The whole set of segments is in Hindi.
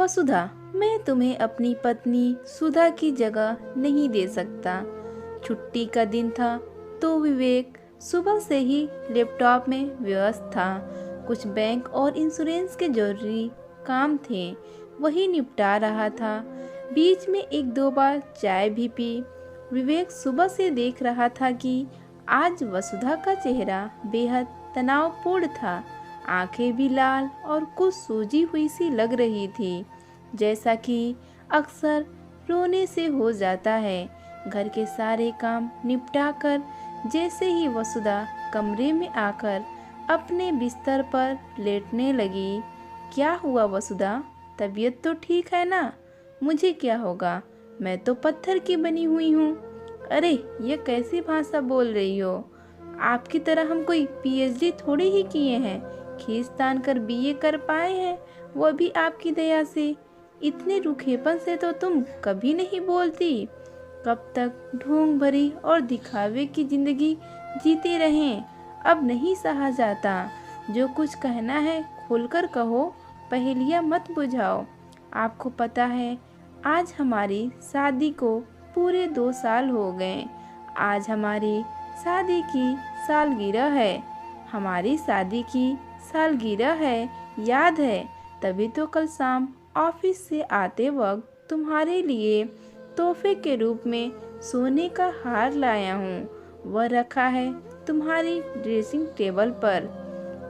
वसुधा, मैं तुम्हें अपनी पत्नी सुधा की जगह नहीं दे सकता। छुट्टी का दिन था तो विवेक सुबह से ही लैपटॉप में व्यस्त था। कुछ बैंक और इंश्योरेंस के जरूरी काम थे, वही निपटा रहा था। बीच में एक दो बार चाय भी पी। विवेक सुबह से देख रहा था कि आज वसुधा का चेहरा बेहद तनावपूर्ण था। आंखें भी लाल और कुछ सूजी हुई सी लग रही थी, जैसा कि अक्सर रोने से हो जाता है। घर के सारे काम निपटाकर जैसे ही वसुधा कमरे में आकर अपने बिस्तर पर लेटने लगी। क्या हुआ वसुधा, तबीयत तो ठीक है ना? मुझे क्या होगा, मैं तो पत्थर की बनी हुई हूँ। अरे ये कैसी भाषा बोल रही हो? आपकी तरह हम कोई पीएचडी थोड़ी ही किए हैं, खींच तान कर बीए कर पाए हैं, वो भी आपकी दया से। इतने रूखेपन से तो तुम कभी नहीं बोलती। कब तक ढोंग भरी और दिखावे की जिंदगी जीते रहें? अब नहीं सहा जाता। जो कुछ कहना है खुलकर कहो, पहेलियां मत बुझाओ। आपको पता है आज हमारी शादी को पूरे 2 साल हो गए। आज हमारी शादी की सालगिरह है। हमारी शादी की सालगिरह है, याद है? तभी तो कल शाम ऑफिस से आते वक्त तुम्हारे लिए तोहफे के रूप में सोने का हार लाया हूँ। वह रखा है तुम्हारी ड्रेसिंग टेबल पर।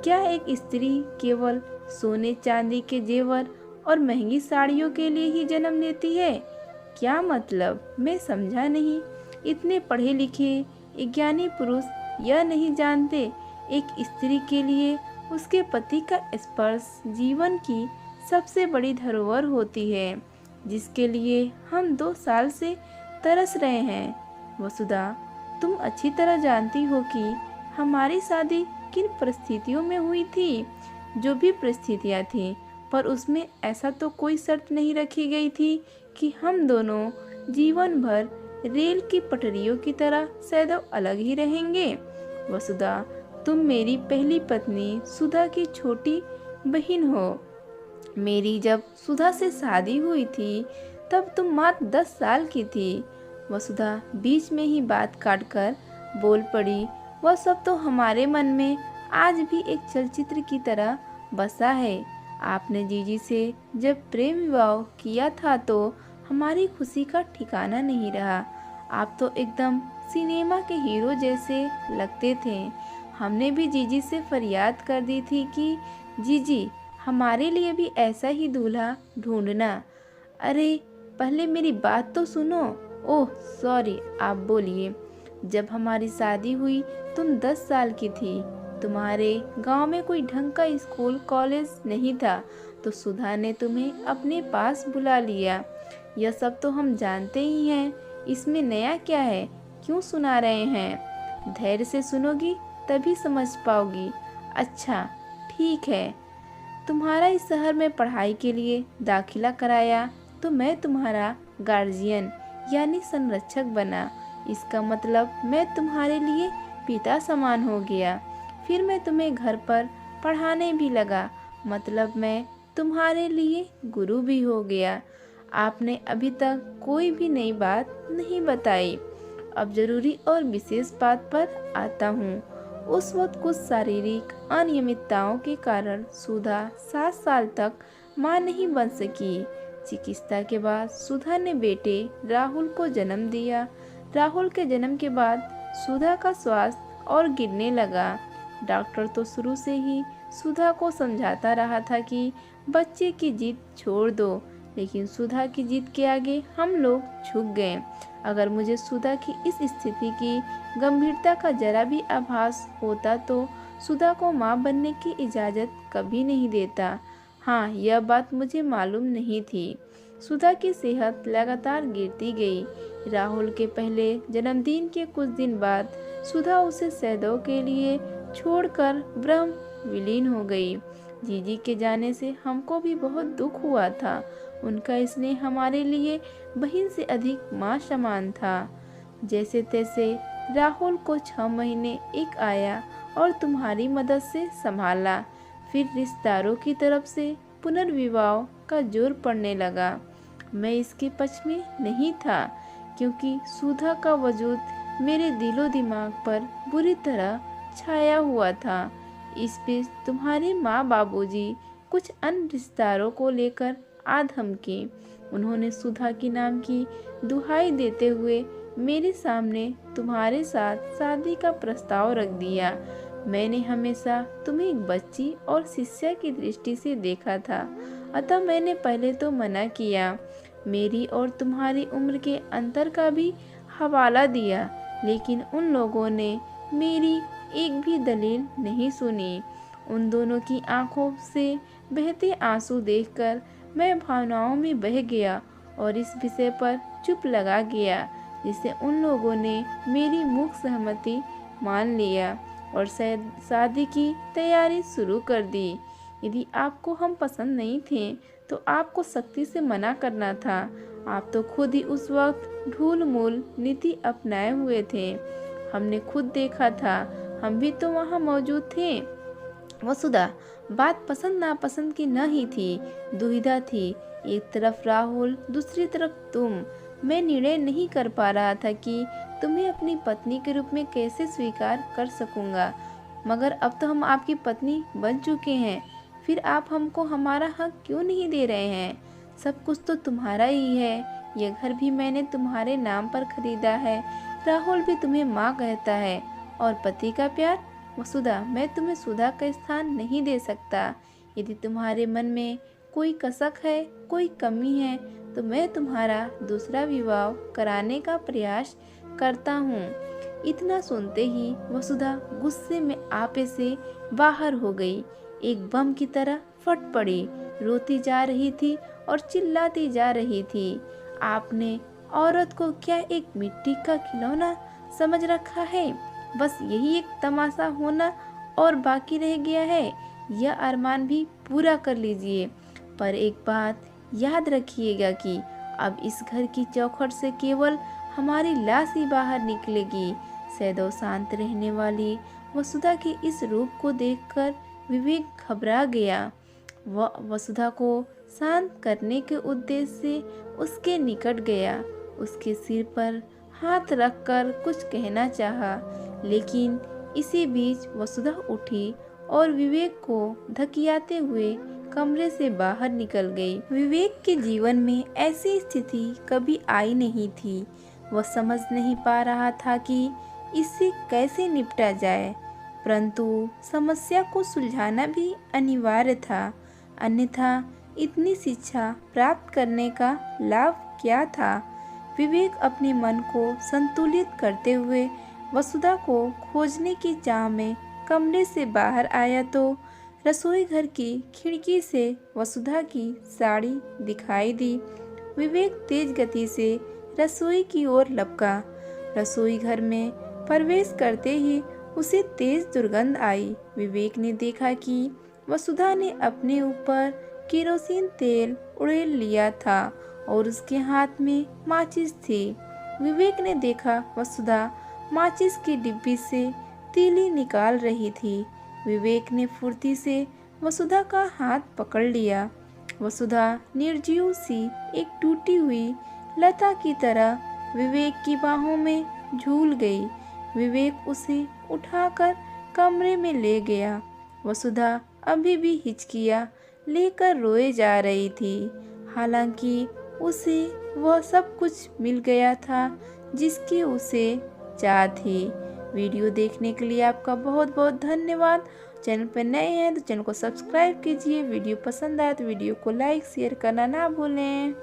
क्या एक स्त्री केवल सोने चांदी के जेवर और महंगी साड़ियों के लिए ही जन्म लेती है? क्या मतलब, मैं समझा नहीं। इतने पढ़े लिखे ज्ञानी पुरुष यह नहीं जानते एक स्त्री के लिए उसके पति का स्पर्श जीवन की सबसे बड़ी धरोहर होती है, जिसके लिए हम 2 साल से तरस रहे हैं। वसुधा, तुम अच्छी तरह जानती हो कि हमारी शादी किन परिस्थितियों में हुई थी। जो भी परिस्थितियाँ थीं, पर उसमें ऐसा तो कोई शर्त नहीं रखी गई थी कि हम दोनों जीवन भर रेल की पटरियों की तरह सदैव अलग ही रहेंगे। वसुधा, तुम मेरी पहली पत्नी सुधा की छोटी बहन हो। मेरी जब सुधा से शादी हुई थी तब तुम मात्र 10 साल की थी। वसुधा बीच में ही बात काटकर बोल पड़ी, वह सब तो हमारे मन में आज भी एक चलचित्र की तरह बसा है। आपने जीजी से जब प्रेम विवाह किया था तो हमारी खुशी का ठिकाना नहीं रहा। आप तो एकदम सिनेमा के हीरो जैसे लगते थे। हमने भी जीजी से फरियाद कर दी थी कि जीजी हमारे लिए भी ऐसा ही दूल्हा ढूंढना। अरे पहले मेरी बात तो सुनो। ओह सॉरी, आप बोलिए। जब हमारी शादी हुई तुम 10 साल की थी। तुम्हारे गांव में कोई ढंग का स्कूल कॉलेज नहीं था, तो सुधा ने तुम्हें अपने पास बुला लिया। यह सब तो हम जानते ही हैं, इसमें नया क्या है? क्यों सुना रहे हैं? धैर्य से सुनोगी तभी समझ पाओगी। अच्छा ठीक है, तुम्हारा इस शहर में पढ़ाई के लिए दाखिला कराया तो मैं तुम्हारा गार्जियन यानी संरक्षक बना। इसका मतलब मैं तुम्हारे लिए पिता समान हो गया। फिर मैं तुम्हें घर पर पढ़ाने भी लगा, मतलब मैं तुम्हारे लिए गुरु भी हो गया। आपने अभी तक कोई भी नई बात नहीं बताई। अब जरूरी और विशेष बात पर आता हूँ। उस वक्त कुछ शारीरिक अनियमितताओं के कारण सुधा 7 साल तक मां नहीं बन सकी। चिकित्सा के बाद सुधा ने बेटे राहुल को जन्म दिया। राहुल के जन्म के बाद सुधा का स्वास्थ्य और गिरने लगा। डॉक्टर तो शुरू से ही सुधा को समझाता रहा था कि बच्चे की जिद छोड़ दो, लेकिन सुधा की जिद के आगे हम लोग झुक गए। अगर मुझे सुधा की इस स्थिति की गंभीरता का जरा भी आभास होता तो सुधा को मां बनने की इजाज़त कभी नहीं देता। हाँ, यह बात मुझे मालूम नहीं थी। सुधा की सेहत लगातार गिरती गई। राहुल के पहले जन्मदिन के कुछ दिन बाद सुधा उसे सैदों के लिए छोड़कर ब्रह्म विलीन हो गई। जीजी के जाने से हमको भी बहुत दुख हुआ था। उनका स्नेह हमारे लिए बहन से अधिक माँ समान था। जैसे तैसे राहुल को 6 महीने एक आया और तुम्हारी मदद से संभाला। फिर रिश्तेदारों की तरफ से पुनर्विवाह का जोर पड़ने लगा। मैं इसके पक्ष में नहीं था, क्योंकि सुधा का वजूद मेरे दिलो दिमाग पर बुरी तरह छाया हुआ था। इस बीच तुम्हारे माँ बाबूजी कुछ अन्य रिश्तेदारों को लेकर आ धमके। उन्होंने सुधा के नाम की दुहाई देते हुए मेरे सामने तुम्हारे साथ शादी का प्रस्ताव रख दिया। मैंने हमेशा तुम्हें एक बच्ची और शिष्या की दृष्टि से देखा था, अतः मैंने पहले तो मना किया। मेरी और तुम्हारी उम्र के अंतर का भी हवाला दिया, लेकिन उन लोगों ने मेरी एक भी दलील नहीं सुनी। उन दोनों की आंखों से बहते आंसू देखकर मैं भावनाओं में बह गया और इस विषय पर चुप लगा गया, जिससे उन लोगों ने मेरी मूक सहमति मान लिया और शादी की तैयारी शुरू कर दी। यदि आपको हम पसंद नहीं थे तो आपको सख्ती से मना करना था। आप तो खुद ही उस वक्त ढूल-मूल नीति अपनाए हुए थे। हमने खुद देखा था, हम भी तो वहाँ मौजूद थे। वसुधा, बात पसंद नापसंद की न ही थी, दुविधा थी। एक तरफ राहुल, दूसरी तरफ तुम। मैं निर्णय नहीं कर पा रहा था कि तुम्हें अपनी पत्नी के रूप में कैसे स्वीकार कर सकूंगा, मगर अब तो हम आपकी पत्नी बन चुके हैं, फिर आप हमको हमारा हक क्यों नहीं दे रहे हैं? सब कुछ तो तुम्हारा ही है, यह घर भी मैंने तुम्हारे नाम पर खरीदा है, राहुल भी तुम्हें माँ कहता है, और पति का प्यार। वसुधा, मैं तुम्हें सुधा का स्थान नहीं दे सकता। यदि तुम्हारे मन में कोई कसक है, कोई कमी है, तो मैं तुम्हारा दूसरा विवाह कराने का प्रयास करता हूँ। इतना सुनते ही वसुधा गुस्से में आपे से बाहर हो गई, एक बम की तरह फट पड़ी, रोती जा रही थी और चिल्लाती जा रही थी। आपने औरत को क्या एक मिट्टी का खिलौना समझ रखा है? बस यही एक तमाशा होना और बाकी रह गया है। यह अरमान भी पूरा कर लीजिए, पर एक बात याद रखिएगा कि अब इस घर की चौखट से केवल हमारी लाश ही बाहर निकलेगी। सदैव शांत रहने वाली वसुधा के इस रूप को देखकर विवेक घबरा गया। वह वसुधा को शांत करने के उद्देश्य से उसके निकट गया, उसके सिर पर हाथ रखकर कुछ कहना चाहा, लेकिन इसी बीच वसुधा उठी और विवेक को धकियाते हुए कमरे से बाहर निकल गई। विवेक के जीवन में ऐसी स्थिति कभी आई नहीं थी। वह समझ नहीं पा रहा था कि इससे कैसे निपटा जाए, परंतु समस्या को सुलझाना भी अनिवार्य था, अन्यथा इतनी शिक्षा प्राप्त करने का लाभ क्या था। विवेक अपने मन को संतुलित करते हुए वसुधा को खोजने की चाह में कमरे से बाहर आया तो रसोई घर की खिड़की से वसुधा की साड़ी दिखाई दी। विवेक तेज गति से रसोई की ओर लपका। रसोई घर में प्रवेश करते ही उसे तेज दुर्गंध आई। विवेक ने देखा कि वसुधा ने अपने ऊपर केरोसिन तेल उड़ेल लिया था और उसके हाथ में माचिस थी। विवेक ने देखा वसुधा माचिस की डिब्बी से तीली निकाल रही थी। विवेक ने फुर्ती से वसुधा का हाथ पकड़ लिया। वसुधा निर्जीव सी एक टूटी हुई लता की तरह विवेक की बाहों में झूल गई। विवेक उसे उठाकर कमरे में ले गया। वसुधा अभी भी हिचकियाँ लेकर रोए जा रही थी, हालांकि उसे वह सब कुछ मिल गया था जिसकी उसे चाह थी। वीडियो देखने के लिए आपका बहुत बहुत धन्यवाद। चैनल पर नए हैं तो चैनल को सब्सक्राइब कीजिए। वीडियो पसंद आए तो वीडियो को लाइक शेयर करना ना भूलें।